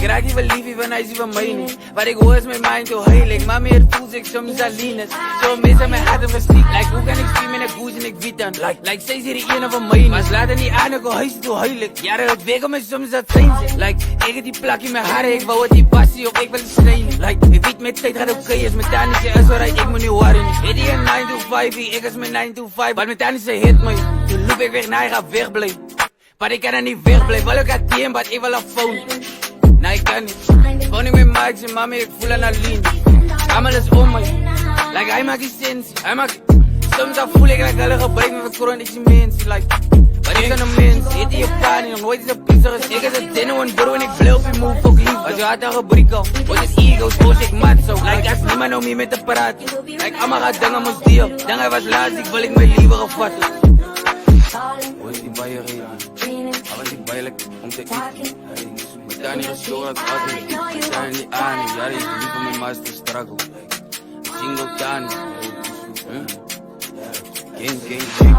Ik raak niet wel liefie van hij is van mij niet. Wat ik hoor is mijn mind zo heilig. Maar meer voelt ik soms alleen. Zo mis aan mijn hart en verstiek. Like hoe kan ik zien met een koers en ik weet dan. Like zij is hier ene van mij. Maar ze laten niet aan, ik wil huis zo heilig. Jaren het weg om en soms dat zijn ze. Like ik heb die plak in mijn haren. Ik wou het die passie of ik wil schrijnen. Like ik weet met tijd gaat oké. Is met Tanische is alright, ik moet niet worren. Het is een 9 to 5, ik is mijn 9 to 5. Maar met Tanische hit me. Toen loop ik weg naar, hij gaat wegblijven. Maar ik kan er niet wegblijven. Wel ik had die maar ik wil een phone. Nee, ik kan niet. Gewoon ik met Max en mami, ik voel aan Aline. Allemaal is om mij. Like hij maakt die sens. Hij maakt... Soms dan voel ik dat ik alle gebruik met mijn kroon, ik zie mensen. Like... Maar ik kan een mens, heet in Japan, nog nooit is een pizza gezien. Ik is een genuine bro en ik blijf op je move, ook lief. Als je had een gebriek al, wordt het ego's, boos ik mat zo. Like als niemand om hier met te praten. Like allemaal gaat dingen moest deal. Dan hij was laatst, ik wil ik mijn liever gevatten. Hoe is die bij je reden? Alles die bijlijk om te eten. Ik ben niet gestoord, altijd. Ik ben niet aan, ja, die is lief van mijn master struggle. Single Tani.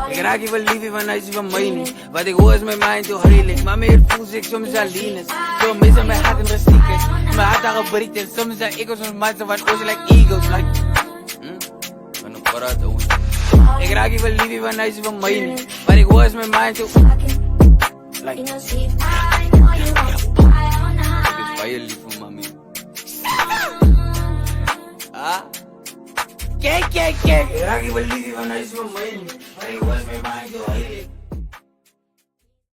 Ik raak je wel liefie van hij is van mij niet. Wat ik hoor is mijn mind zo heilig. Maar meer voel ik soms alleen. Zo mis aan mijn hart en verstiek. Mijn hart daar gebrikt en soms zijn ik als een mensen van ons like eagles. Like van een paraat hoor. Ik raak je wel liefie van hij is van mij niet. Wat ik hoor is mijn mind zo like. Ik is bij je lief van mami. Ah? Kijk. Ik raak je wel liefie van hij is van mij niet. Maar ik was mijn mind zo heilig.